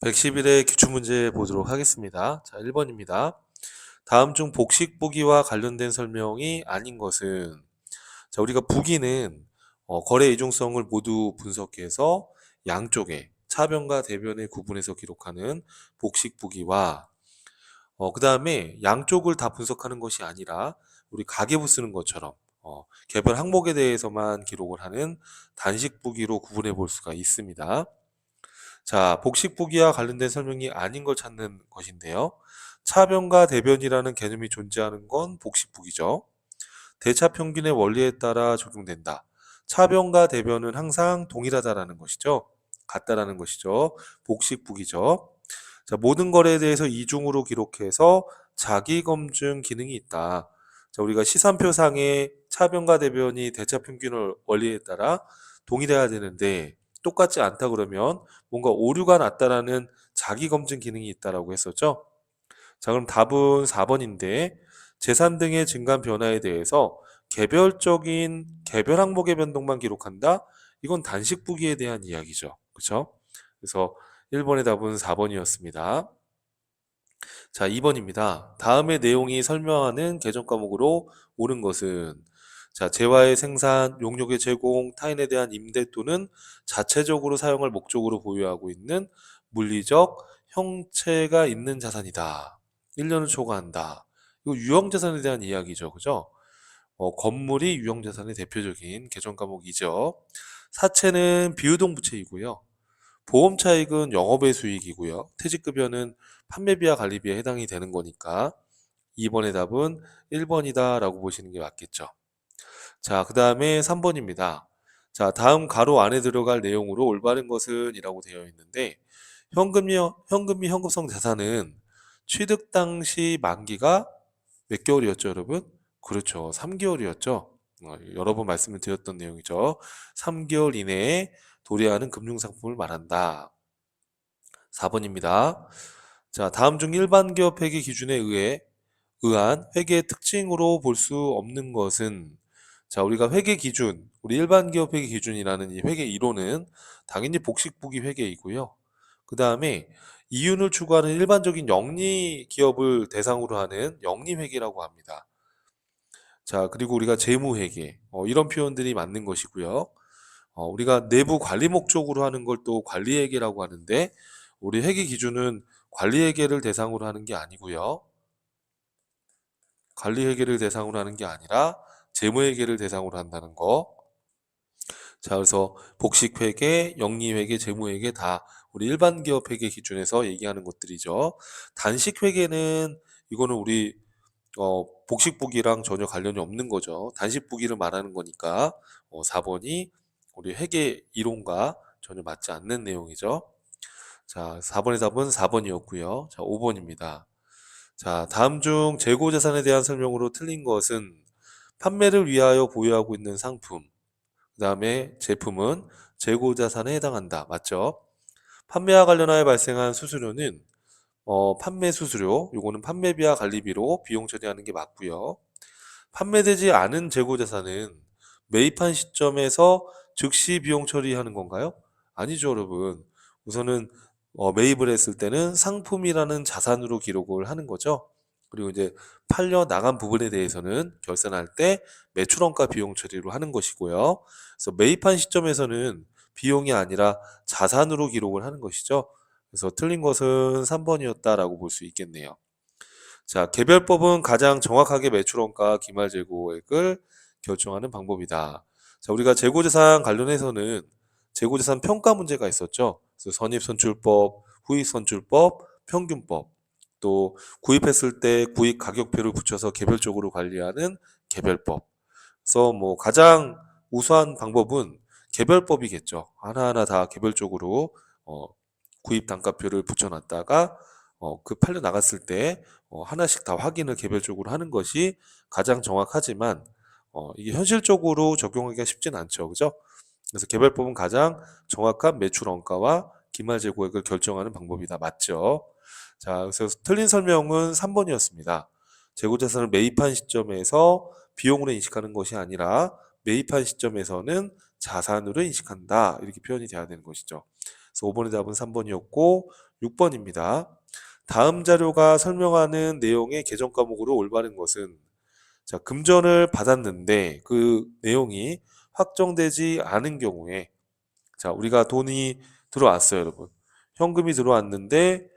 111의 기출문제 보도록 하겠습니다. 자, 1번입니다. 다음 중 복식부기와 관련된 설명이 아닌 것은, 자, 우리가 부기는 거래 이중성을 모두 분석해서 양쪽에 차변과 대변을 구분해서 기록하는 복식부기와 그 다음에 양쪽을 다 분석하는 것이 아니라 우리 가계부 쓰는 것처럼 개별 항목에 대해서만 기록을 하는 단식부기로 구분해 볼 수가 있습니다. 자, 복식부기와 관련된 설명이 아닌 걸 찾는 것인데요. 차변과 대변이라는 개념이 존재하는 건 복식부기죠. 대차평균의 원리에 따라 적용된다. 차변과 대변은 항상 동일하다라는 것이죠. 같다라는 것이죠. 복식부기죠. 자, 모든 거래에 대해서 이중으로 기록해서 자기검증 기능이 있다. 자, 우리가 시산표상에 차변과 대변이 대차평균 원리에 따라 동일해야 되는데 똑같지 않다 그러면 뭔가 오류가 났다라는 자기검증 기능이 있다라고 했었죠. 자, 그럼 답은 4번인데 재산 등의 증감 변화에 대해서 개별적인 개별 항목의 변동만 기록한다? 이건 단식부기에 대한 이야기죠. 그렇죠? 그래서 1번의 답은 4번이었습니다. 자, 2번입니다. 다음의 내용이 설명하는 개정 과목으로 옳은 것은 자, 재화의 생산, 용역의 제공, 타인에 대한 임대 또는 자체적으로 사용을 목적으로 보유하고 있는 물리적 형체가 있는 자산이다. 1년을 초과한다. 이거 유형자산에 대한 이야기죠. 그죠? 건물이 유형자산의 대표적인 개정 과목이죠. 사채는 비유동부채이고요. 보험 차익은 영업의 수익이고요. 퇴직급여는 판매비와 관리비에 해당이 되는 거니까 2번의 답은 1번이다 라고 보시는 게 맞겠죠. 자, 그 다음에 3번입니다. 자, 다음 가로 안에 들어갈 내용으로 올바른 것은 이라고 되어 있는데 현금이 현금성 자산은 취득 당시 만기가 몇 개월이었죠, 여러분? 그렇죠. 3개월이었죠. 여러 번 말씀을 드렸던 내용이죠. 3개월 이내에 도래하는 금융상품을 말한다. 4번입니다. 자, 다음 중 일반 기업 회계 기준에 의한 회계의 특징으로 볼 수 없는 것은 자, 우리가 회계 기준, 우리 일반 기업 회계 기준이라는 이 회계 이론은 당연히 복식부기 회계이고요. 그 다음에 이윤을 추구하는 일반적인 영리 기업을 대상으로 하는 영리 회계라고 합니다. 자, 그리고 우리가 재무 회계, 이런 표현들이 맞는 것이고요. 우리가 내부 관리 목적으로 하는 걸 또 관리 회계라고 하는데 우리 회계 기준은 관리 회계를 대상으로 하는 게 아니고요. 관리 회계를 대상으로 하는 게 아니라 재무 회계를 대상으로 한다는 거. 자, 그래서 복식 회계, 영리 회계, 재무 회계 다 우리 일반 기업 회계 기준에서 얘기하는 것들이죠. 단식 회계는 이거는 우리 복식부기랑 전혀 관련이 없는 거죠. 단식부기를 말하는 거니까 4번이 우리 회계 이론과 전혀 맞지 않는 내용이죠. 자, 4번의 답은 4번이었고요. 자, 5번입니다. 자, 다음 중 재고자산에 대한 설명으로 틀린 것은 판매를 위하여 보유하고 있는 상품, 그 다음에 제품은 재고자산에 해당한다. 맞죠? 판매와 관련하여 발생한 수수료는 판매 수수료, 요거는 판매비와 관리비로 비용 처리하는 게 맞고요. 판매되지 않은 재고자산은 매입한 시점에서 즉시 비용 처리하는 건가요? 아니죠, 여러분. 우선은 매입을 했을 때는 상품이라는 자산으로 기록을 하는 거죠. 그리고 이제 팔려 나간 부분에 대해서는 결산할 때 매출원가 비용 처리로 하는 것이고요. 그래서 매입한 시점에서는 비용이 아니라 자산으로 기록을 하는 것이죠. 그래서 틀린 것은 3번이었다라고 볼 수 있겠네요. 자, 개별법은 가장 정확하게 매출원가 기말재고액을 결정하는 방법이다. 자, 우리가 재고자산 관련해서는 재고자산 평가 문제가 있었죠. 그래서 선입선출법, 후익선출법, 평균법, 또 구입했을 때 구입 가격표를 붙여서 개별적으로 관리하는 개별법. 그래서 뭐 가장 우수한 방법은 개별법이겠죠. 하나하나 다 개별적으로 어, 구입 단가표를 붙여놨다가 그 팔려 나갔을 때 하나씩 다 확인을 개별적으로 하는 것이 가장 정확하지만 이게 현실적으로 적용하기가 쉽진 않죠. 그죠? 그래서 개별법은 가장 정확한 매출 원가와 기말 재고액을 결정하는 방법이다. 맞죠? 자, 그래서 틀린 설명은 3번이었습니다. 재고자산을 매입한 시점에서 비용으로 인식하는 것이 아니라 매입한 시점에서는 자산으로 인식한다. 이렇게 표현이 돼야 되는 것이죠. 그래서 5번의 답은 3번이었고 6번입니다. 다음 자료가 설명하는 내용의 계정 과목으로 올바른 것은 자, 금전을 받았는데 그 내용이 확정되지 않은 경우에 자, 우리가 돈이 들어왔어요, 여러분. 현금이 들어왔는데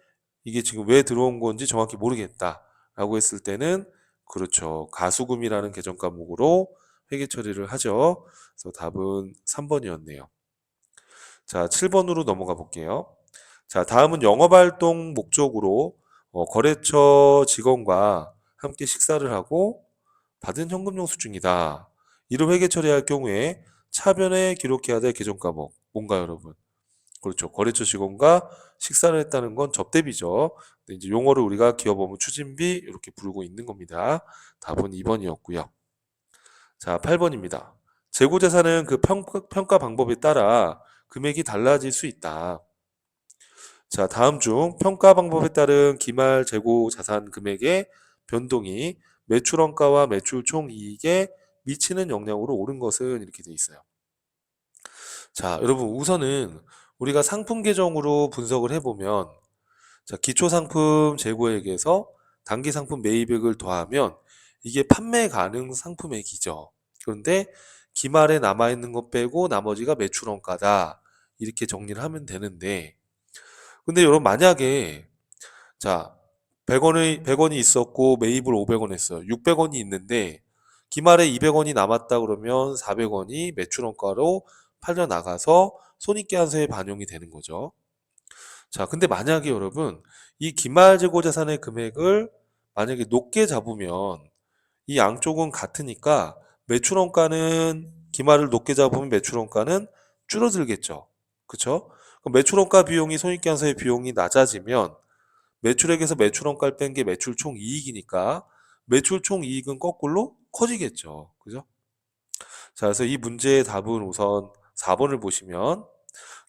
이게 지금 왜 들어온 건지 정확히 모르겠다. 라고 했을 때는 그렇죠. 가수금이라는 계정 과목으로 회계 처리를 하죠. 그래서 답은 3번이었네요. 자, 7번으로 넘어가 볼게요. 자, 다음은 영업활동 목적으로 거래처 직원과 함께 식사를 하고 받은 현금 영수증이다. 이를 회계 처리할 경우에 차변에 기록해야 될 계정 과목 뭔가요, 여러분? 그렇죠. 거래처 직원과 식사를 했다는 건 접대비죠. 근데 이제 용어를 우리가 기업 업무 추진비 이렇게 부르고 있는 겁니다. 답은 2번이었고요. 자, 8번입니다. 재고재산은 그 평가 방법에 따라 금액이 달라질 수 있다. 자, 다음 중 평가 방법에 따른 기말 재고 자산 금액의 변동이 매출원가와 매출 총이익에 미치는 영향으로 옳은 것은 이렇게 돼 있어요. 자, 여러분 우선은 우리가 상품 계정으로 분석을 해보면 자, 기초상품 재고액에서 단기상품 매입액을 더하면 이게 판매 가능 상품액이죠. 그런데 기말에 남아있는 것 빼고 나머지가 매출원가다. 이렇게 정리를 하면 되는데 근데 여러분 만약에 자 100원이 있었고 매입을 500원 했어요. 600원이 있는데 기말에 200원이 남았다 그러면 400원이 매출원가로 팔려 나가서 손익계산서에 반영이 되는 거죠. 자, 근데 만약에 여러분 이 기말재고자산의 금액을 만약에 높게 잡으면 이 양쪽은 같으니까 매출원가는 기말을 높게 잡으면 매출원가는 줄어들겠죠. 그쵸? 그럼 매출원가 비용이 손익계산서의 비용이 낮아지면 매출액에서 매출원가를 뺀 게 매출 총이익이니까 매출 총이익은 거꾸로 커지겠죠. 그죠? 자, 그래서 이 문제의 답은 우선 4번을 보시면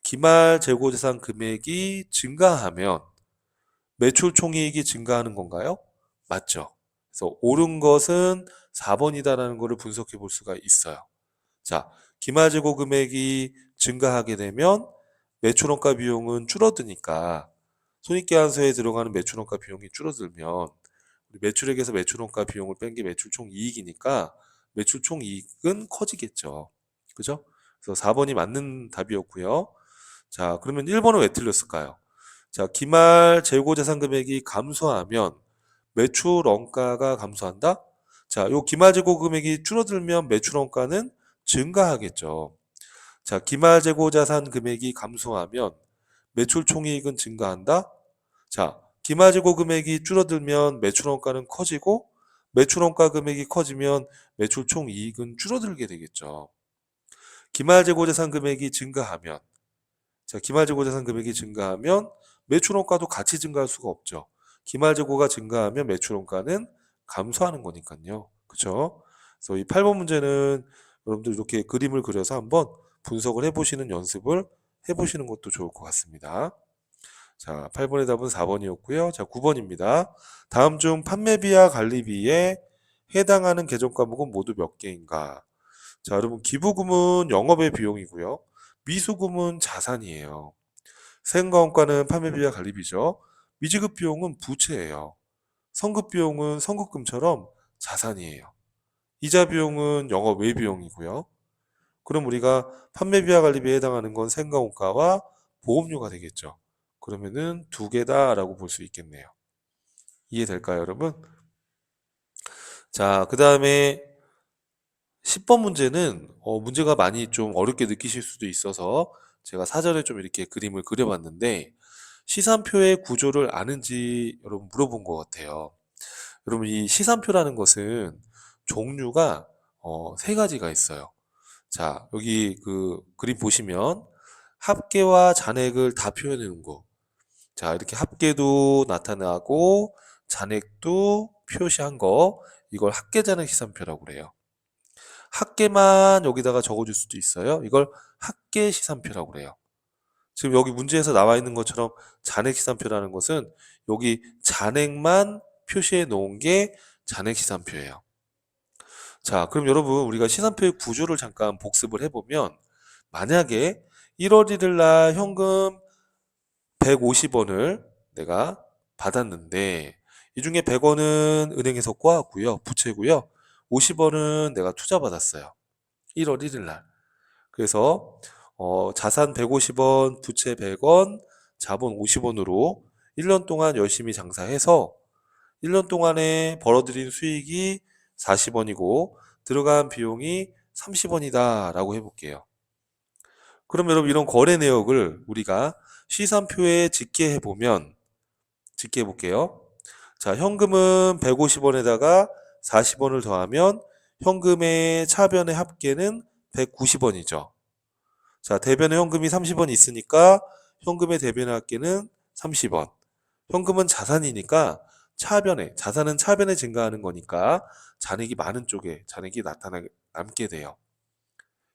기말 재고자산 금액이 증가하면 매출 총이익이 증가하는 건가요? 맞죠. 그래서 옳은 것은 4번이다라는 것을 분석해 볼 수가 있어요. 자, 기말 재고 금액이 증가하게 되면 매출원가 비용은 줄어드니까 손익계산서에 들어가는 매출원가 비용이 줄어들면 매출액에서 매출원가 비용을 뺀 게 매출 총이익이니까 매출 총이익은 커지겠죠. 그죠? 그래서 4번이 맞는 답이었고요. 자, 그러면 1번은 왜 틀렸을까요? 자, 기말 재고자산 금액이 감소하면 매출 원가가 감소한다? 자, 요 기말 재고 금액이 줄어들면 매출 원가는 증가하겠죠. 자, 기말 재고자산 금액이 감소하면 매출 총이익은 증가한다? 자, 기말 재고 금액이 줄어들면 매출 원가는 커지고 매출 원가 금액이 커지면 매출 총이익은 줄어들게 되겠죠. 기말 재고자산 금액이 증가하면 자, 기말재고자산 금액이 증가하면 매출원가도 같이 증가할 수가 없죠. 기말재고가 증가하면 매출원가는 감소하는 거니까요. 그렇죠? 그래서 이 8번 문제는 여러분들 이렇게 그림을 그려서 한번 분석을 해보시는 연습을 해보시는 것도 좋을 것 같습니다. 자, 8번의 답은 4번이었고요. 자, 9번입니다. 다음 중 판매비와 관리비에 해당하는 계정 과목은 모두 몇 개인가? 자, 여러분 기부금은 영업의 비용이고요. 미수금은 자산이에요. 생과원가는 판매비와 관리비죠. 미지급 비용은 부채예요. 성급 비용은 성급금처럼 자산이에요. 이자 비용은 영업 외 비용이고요. 그럼 우리가 판매비와 관리비에 해당하는 건 생과원가와 보험료가 되겠죠. 그러면은 두 개다라고 볼 수 있겠네요. 이해될까요, 여러분? 자, 그 다음에 10번 문제는 문제가 많이 좀 어렵게 느끼실 수도 있어서 제가 사전에 좀 이렇게 그림을 그려봤는데 시산표의 구조를 아는지 여러분 물어본 것 같아요. 여러분 이 시산표라는 것은 종류가 세 가지가 있어요. 자, 여기 그 그림 보시면 합계와 잔액을 다 표현해 놓은 거. 자, 이렇게 합계도 나타나고 잔액도 표시한 거. 이걸 합계잔액 시산표라고 그래요. 합계만 여기다가 적어줄 수도 있어요. 이걸 합계시산표라고 그래요. 지금 여기 문제에서 나와 있는 것처럼 잔액시산표라는 것은 여기 잔액만 표시해 놓은 게 잔액시산표예요. 자, 그럼 여러분 우리가 시산표의 구조를 잠깐 복습을 해보면 만약에 1월 1일 날 현금 150원을 내가 받았는데 이 중에 100원은 은행에서 꼬았고요. 부채고요. 50원은 내가 투자받았어요. 1월 1일 날. 그래서 자산 150원, 부채 100원, 자본 50원으로 1년 동안 열심히 장사해서 1년 동안에 벌어들인 수익이 40원이고 들어간 비용이 30원이다 라고 해볼게요. 그럼 여러분 이런 거래 내역을 우리가 시산표에 집계해보면 집계해볼게요. 자, 현금은 150원에다가 40원을 더하면 현금의 차변의 합계는 190원이죠. 자, 대변에 현금이 30원 있으니까 현금의 대변의 합계는 30원. 현금은 자산이니까 자산은 차변에 증가하는 거니까 잔액이 많은 쪽에 잔액이 남게 돼요.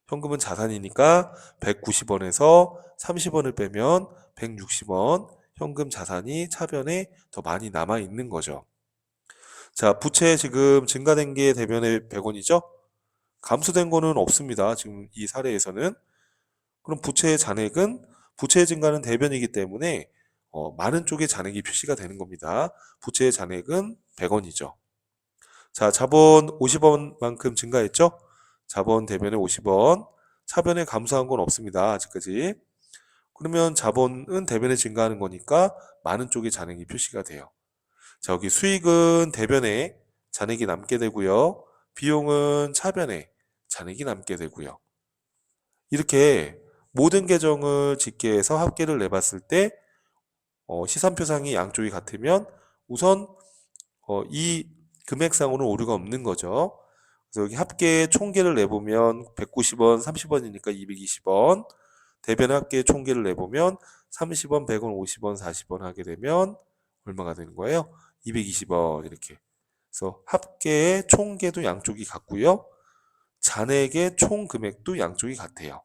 현금은 자산이니까 190원에서 30원을 빼면 160원, 현금 자산이 차변에 더 많이 남아 있는 거죠. 자, 부채 지금 증가된 게 대변에 100원이죠? 감소된 거는 없습니다. 지금 이 사례에서는. 그럼 부채의 잔액은 부채의 증가는 대변이기 때문에 많은 쪽에 잔액이 표시가 되는 겁니다. 부채의 잔액은 100원이죠. 자, 자본 50원만큼 증가했죠? 자본 대변에 50원. 차변에 감소한 건 없습니다. 아직까지. 그러면 자본은 대변에 증가하는 거니까 많은 쪽에 잔액이 표시가 돼요. 자, 여기 수익은 대변에 잔액이 남게 되고요. 비용은 차변에 잔액이 남게 되고요. 이렇게 모든 계정을 집계해서 합계를 내봤을 때 시산표상이 양쪽이 같으면 우선 이 금액상으로는 오류가 없는 거죠. 그래서 여기 합계 총계를 내보면 190원, 30원이니까 220원. 대변 합계 총계를 내보면 30원, 100원, 50원, 40원 하게 되면 얼마가 되는 거예요? 220원 이렇게. 그래서 합계의 총계도 양쪽이 같고요. 잔액의 총 금액도 양쪽이 같아요.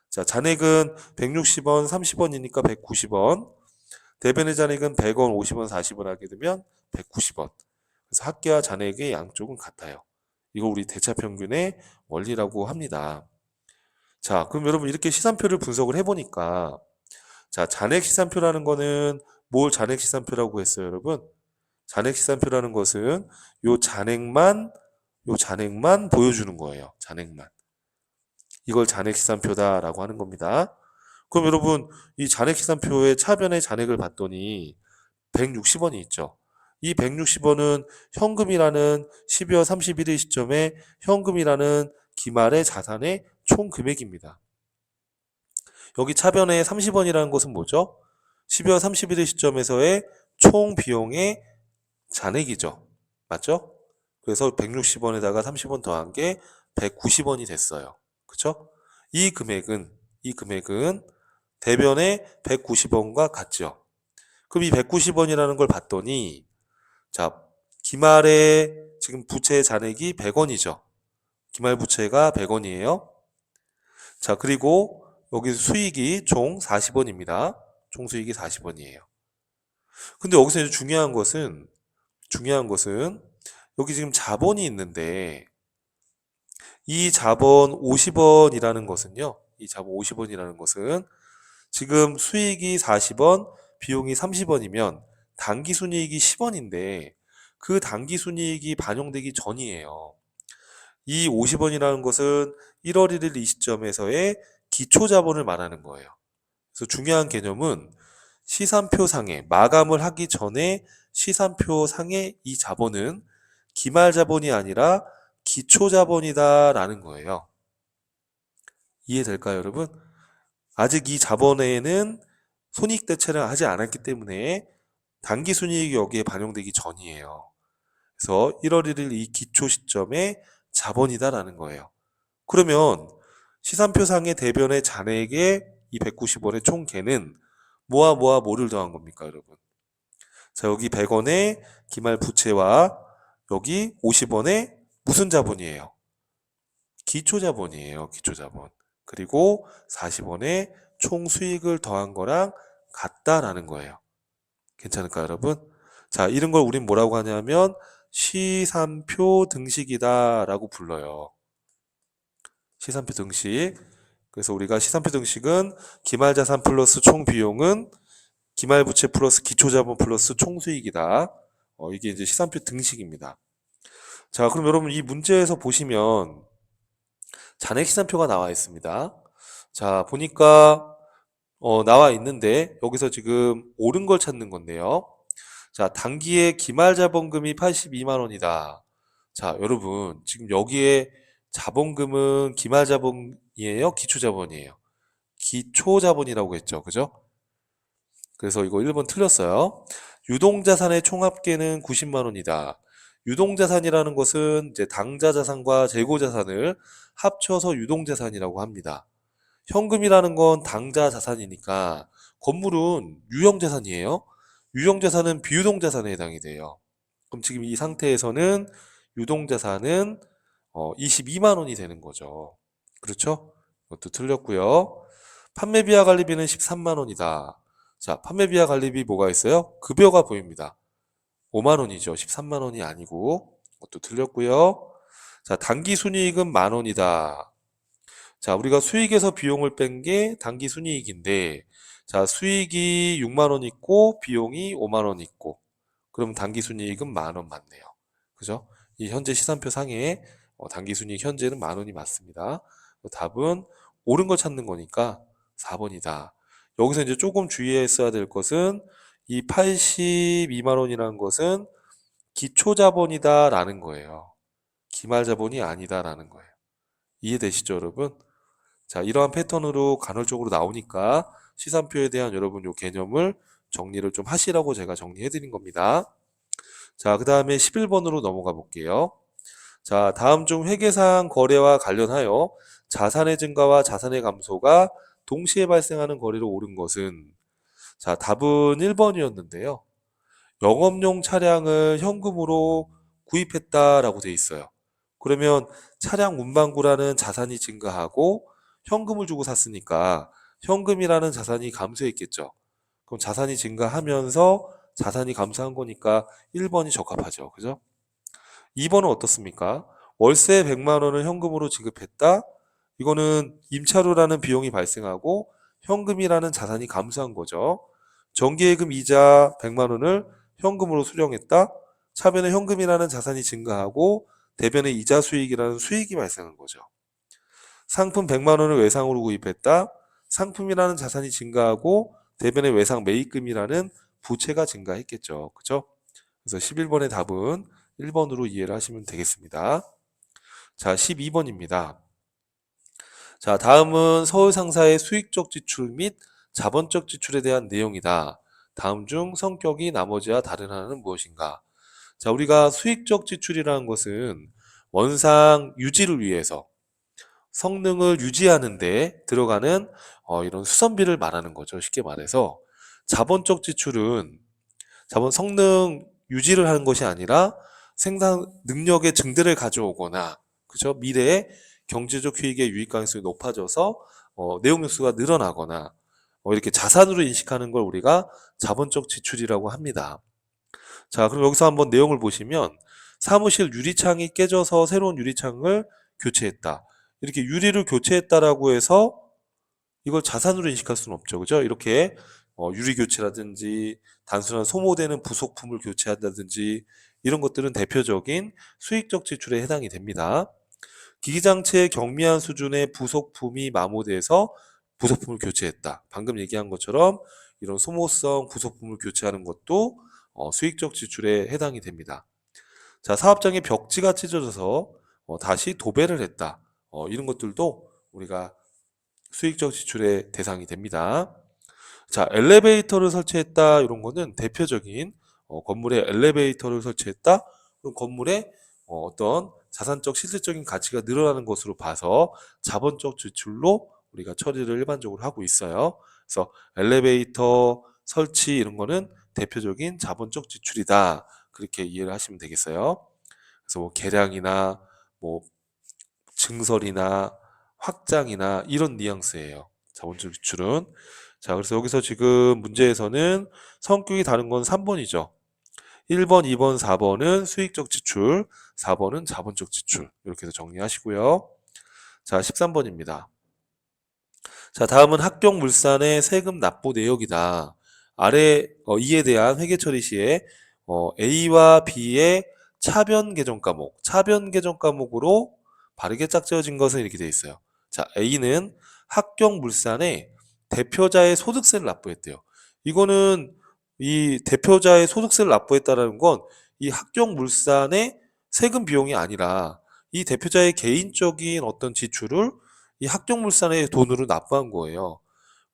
자, 잔액은 160원, 30원이니까 190원. 대변의 잔액은 100원, 50원, 40원 하게 되면 190원. 그래서 합계와 잔액의 양쪽은 같아요. 이거 우리 대차평균의 원리라고 합니다. 자, 그럼 여러분 이렇게 시산표를 분석을 해보니까 자, 잔액 시산표라는 거는 뭘 잔액 시산표라고 했어요, 여러분? 잔액 시산표라는 것은 요 잔액만 보여주는 거예요. 잔액만. 이걸 잔액 시산표다라고 하는 겁니다. 그럼 여러분 이 잔액 시산표의 차변의 잔액을 봤더니 160원이 있죠. 이 160원은 현금이라는 12월 31일 시점에 현금이라는 기말의 자산의 총 금액입니다. 여기 차변에 30원이라는 것은 뭐죠? 12월 31일 시점에서의 총 비용의 잔액이죠. 맞죠? 그래서 160원에다가 30원 더한 게 190원이 됐어요. 그쵸? 이 금액은 대변에 190원과 같죠. 그럼 이 190원이라는 걸 봤더니 자, 기말에 지금 부채 잔액이 100원이죠. 기말 부채가 100원이에요. 자, 그리고 여기 수익이 총 40원입니다. 총 수익이 40원이에요. 근데 여기서 이제 중요한 것은 여기 지금 자본이 있는데 이 자본 50원이라는 것은요. 이 자본 50원이라는 것은 지금 수익이 40원, 비용이 30원이면 당기순이익이 10원인데 그 당기순이익이 반영되기 전이에요. 이 50원이라는 것은 1월 1일 이 시점에서의 기초자본을 말하는 거예요. 그래서 중요한 개념은 시산표상에 마감을 하기 전에 시산표상의 이 자본은 기말자본이 아니라 기초자본이다라는 거예요. 이해될까요, 여러분? 아직 이 자본에는 손익대체를 하지 않았기 때문에 당기순이익이 여기에 반영되기 전이에요. 그래서 1월 1일 이 기초 시점에 자본이다라는 거예요. 그러면 시산표상의 대변의 잔액의 이 190원의 총계는 뭐를 더한 겁니까, 여러분? 자, 여기 100원의 기말 부채와 여기 50원의 무슨 자본이에요? 기초자본이에요, 기초자본. 그리고 40원의 총 수익을 더한 거랑 같다라는 거예요. 괜찮을까요, 여러분? 자, 이런 걸 우린 뭐라고 하냐면 시산표 등식이다라고 불러요. 시산표 등식. 그래서 우리가 시산표 등식은 기말자산 플러스 총 비용은 기말부채 플러스 기초자본 플러스 총수익이다. 이게 이제 시산표 등식입니다. 자, 그럼 여러분 이 문제에서 보시면 잔액 시산표가 나와 있습니다. 자, 보니까 나와 있는데 여기서 지금 옳은 걸 찾는 건데요. 자, 단기의 기말 자본금이 82만 원이다. 자, 여러분 지금 여기에 자본금은 기말 자본이에요? 기초 자본이에요? 기초 자본이라고 했죠. 그죠? 그래서 이거 1번 틀렸어요. 유동자산의 총합계는 90만 원이다. 유동자산이라는 것은 이제 당좌자산과 재고자산을 합쳐서 유동자산이라고 합니다. 현금이라는 건 당좌자산이니까 건물은 유형자산이에요. 유형자산은 비유동자산에 해당이 돼요. 그럼 지금 이 상태에서는 유동자산은 22만 원이 되는 거죠. 그렇죠? 이것도 틀렸고요. 판매비와 관리비는 13만 원이다. 자, 판매비와 관리비 뭐가 있어요? 급여가 보입니다. 5만 원이죠. 13만 원이 아니고. 그것도 틀렸고요. 자, 단기 순이익은 만 원이다. 자, 우리가 수익에서 비용을 뺀 게 단기 순이익인데, 자, 수익이 6만 원 있고, 비용이 5만 원 있고, 그럼 단기 순이익은 만 원 맞네요. 그죠? 이 현재 시산표 상에 단기 순이익 현재는 만 원이 맞습니다. 답은 옳은 걸 찾는 거니까 4번이다. 여기서 이제 조금 주의했어야 될 것은 이 82만 원이라는 것은 기초자본이다라는 거예요. 기말자본이 아니다라는 거예요. 이해되시죠, 여러분? 자, 이러한 패턴으로 간헐적으로 나오니까 시산표에 대한 여러분 요 개념을 정리를 좀 하시라고 제가 정리해 드린 겁니다. 자, 그 다음에 11번으로 넘어가 볼게요. 자, 다음 중 회계상 거래와 관련하여 자산의 증가와 자산의 감소가 동시에 발생하는 거래로 옳은 것은, 자, 답은 1번이었는데요. 영업용 차량을 현금으로 구입했다라고 돼 있어요. 그러면 차량 운반구라는 자산이 증가하고 현금을 주고 샀으니까 현금이라는 자산이 감소했겠죠. 그럼 자산이 증가하면서 자산이 감소한 거니까 1번이 적합하죠. 그죠? 2번은 어떻습니까? 월세 100만 원을 현금으로 지급했다. 이거는 임차료라는 비용이 발생하고 현금이라는 자산이 감소한 거죠. 정기예금 이자 100만 원을 현금으로 수령했다. 차변에 현금이라는 자산이 증가하고 대변에 이자 수익이라는 수익이 발생한 거죠. 상품 100만 원을 외상으로 구입했다. 상품이라는 자산이 증가하고 대변에 외상 매입금이라는 부채가 증가했겠죠. 그죠? 그래서 11번의 답은 1번으로 이해를 하시면 되겠습니다. 자, 12번입니다. 자, 다음은 서울 상사의 수익적 지출 및 자본적 지출에 대한 내용이다. 다음 중 성격이 나머지와 다른 하나는 무엇인가? 자, 우리가 수익적 지출이라는 것은 원상 유지를 위해서 성능을 유지하는 데 들어가는 이런 수선비를 말하는 거죠. 쉽게 말해서 자본적 지출은 자본 성능 유지를 하는 것이 아니라 생산 능력의 증대를 가져오거나, 그죠? 미래에 경제적 효익의 유익 가능성이 높아져서 내용 요소가 늘어나거나 이렇게 자산으로 인식하는 걸 우리가 자본적 지출이라고 합니다. 자, 그럼 여기서 한번 내용을 보시면 사무실 유리창이 깨져서 새로운 유리창을 교체했다. 이렇게 유리를 교체했다라고 해서 이걸 자산으로 인식할 수는 없죠. 그죠? 이렇게 유리 교체라든지 단순한 소모되는 부속품을 교체한다든지 이런 것들은 대표적인 수익적 지출에 해당이 됩니다. 기기장치의 경미한 수준의 부속품이 마모돼서 부속품을 교체했다. 방금 얘기한 것처럼 이런 소모성 부속품을 교체하는 것도 수익적 지출에 해당이 됩니다. 자, 사업장의 벽지가 찢어져서 다시 도배를 했다. 이런 것들도 우리가 수익적 지출의 대상이 됩니다. 자, 엘리베이터를 설치했다. 이런 거는 대표적인 건물에 엘리베이터를 설치했다. 그럼 건물에 어떤 자산적 실질적인 가치가 늘어나는 것으로 봐서 자본적 지출로 우리가 처리를 일반적으로 하고 있어요. 그래서 엘리베이터 설치 이런 거는 대표적인 자본적 지출이다. 그렇게 이해를 하시면 되겠어요. 그래서 뭐 계량이나 뭐 증설이나 확장이나 이런 뉘앙스예요. 자본적 지출은. 자, 그래서 여기서 지금 문제에서는 성격이 다른 건 3번이죠. 1번, 2번, 4번은 수익적 지출, 4번은 자본적 지출. 이렇게 해서 정리하시고요. 자, 13번입니다. 자, 다음은 합격물산의 세금 납부 내역이다. 아래 이에 대한 회계 처리 시에 A와 B의 차변 계정 과목으로 바르게 짝지어진 것은 이렇게 되어 있어요. 자, A는 합격물산에 대표자의 소득세를 납부했대요. 이거는 이 대표자의 소득세를 납부했다라는 건 이 합격물산의 세금 비용이 아니라 이 대표자의 개인적인 어떤 지출을 이 합격물산의 돈으로 납부한 거예요.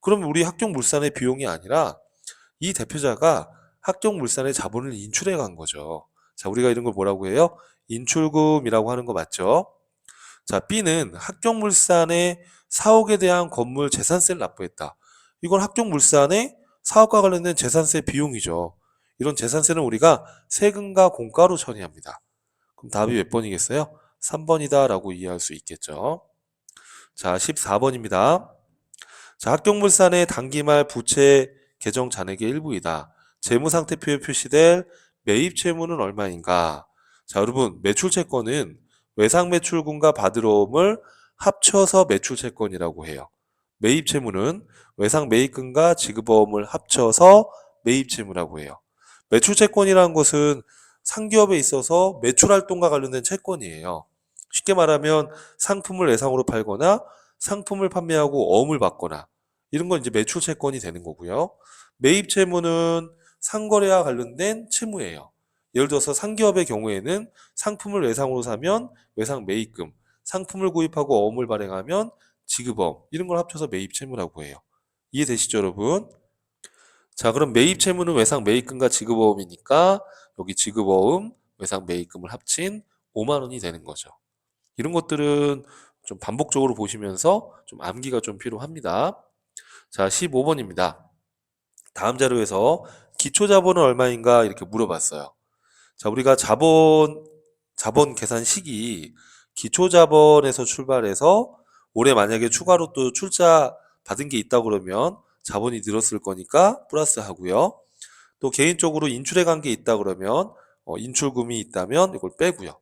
그럼 우리 합격물산의 비용이 아니라 이 대표자가 합격물산의 자본을 인출해 간 거죠. 자, 우리가 이런 걸 뭐라고 해요? 인출금이라고 하는 거 맞죠? 자, B는 합격물산의 사옥에 대한 건물 재산세를 납부했다. 이건 합격물산의 사업과 관련된 재산세 비용이죠. 이런 재산세는 우리가 세금과 공과로 처리합니다. 그럼 답이 몇 번이겠어요? 3번이다 라고 이해할 수 있겠죠. 자, 14번입니다. 자, 합격물산의 단기말 부채 계정 잔액의 일부이다. 재무상태표에 표시될 매입 채무는 얼마인가? 자, 여러분, 매출채권은 외상매출금과 받으러옴을 합쳐서 매출채권이라고 해요. 매입채무는 외상매입금과 지급어음을 합쳐서 매입채무라고 해요. 매출채권이라는 것은 상기업에 있어서 매출활동과 관련된 채권이에요. 쉽게 말하면 상품을 외상으로 팔거나 상품을 판매하고 어음을 받거나 이런 건 이제 매출 채권이 되는 거고요. 매입 채무는 상거래와 관련된 채무예요. 예를 들어서 상기업의 경우에는 상품을 외상으로 사면 외상 매입금, 상품을 구입하고 어음을 발행하면 지급어음 이런 걸 합쳐서 매입 채무라고 해요. 이해되시죠, 여러분? 자, 그럼 매입 채무는 외상 매입금과 지급어음이니까 여기 지급어음, 외상 매입금을 합친 5만 원이 되는 거죠. 이런 것들은 좀 반복적으로 보시면서 좀 암기가 좀 필요합니다. 자, 15번입니다. 다음 자료에서 기초자본은 얼마인가 이렇게 물어봤어요. 자, 우리가 자본 계산 시기 기초자본에서 출발해서 올해 만약에 추가로 또 출자 받은 게 있다 그러면 자본이 늘었을 거니까 플러스 하고요. 또 개인적으로 인출해 간 게 있다 그러면 인출금이 있다면 이걸 빼고요.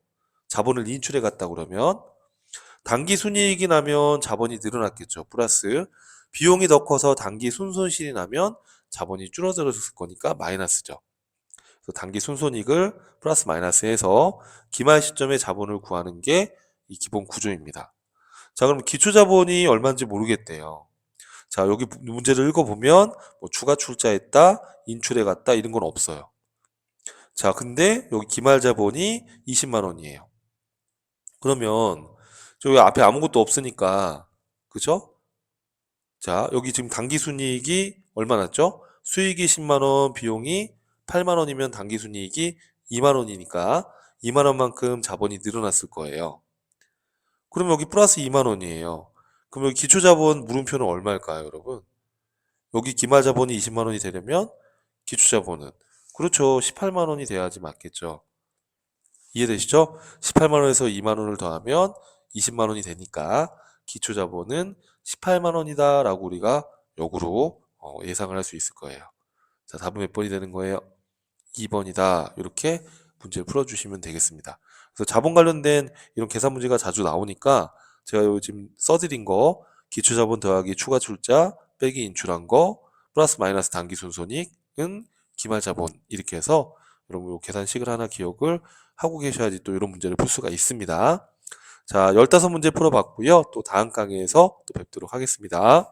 자본을 인출해 갔다 그러면 단기 순이익이 나면 자본이 늘어났겠죠. 플러스 비용이 더 커서 단기 순손실이 나면 자본이 줄어들었을 거니까 마이너스죠. 그래서 단기 순손익을 플러스 마이너스 해서 기말 시점에 자본을 구하는 게 이 기본 구조입니다. 자, 그럼 기초자본이 얼마인지 모르겠대요. 자, 여기 문제를 읽어보면 뭐 추가 출자했다, 인출해 갔다 이런 건 없어요. 자, 근데 여기 기말 자본이 20만 원이에요. 그러면 저기 앞에 아무것도 없으니까 그죠? 자, 여기 지금 당기순이익이 얼마 났죠? 수익이 10만 원, 비용이 8만 원이면 당기순이익이 2만 원이니까 2만 원만큼 자본이 늘어났을 거예요. 그럼 여기 플러스 2만 원이에요. 그럼 여기 기초자본 물음표는 얼마일까요, 여러분? 여기 기말자본이 20만 원이 되려면 기초자본은 그렇죠. 18만 원이 돼야지 맞겠죠. 이해되시죠? 18만 원에서 2만 원을 더하면 20만 원이 되니까 기초자본은 18만 원이다 라고 우리가 역으로 예상을 할 수 있을 거예요. 자, 답은 몇 번이 되는 거예요? 2번이다. 이렇게 문제를 풀어주시면 되겠습니다. 그래서 자본 관련된 이런 계산 문제가 자주 나오니까 제가 요즘 써드린 거 기초자본 더하기 추가 출자 빼기 인출한 거 플러스 마이너스 단기 순손익은 기말자본 이렇게 해서 여러분 요 계산식을 하나 기억을 하고 계셔야지 또 이런 문제를 풀 수가 있습니다. 자, 15문제 풀어봤고요. 또 다음 강의에서 또 뵙도록 하겠습니다.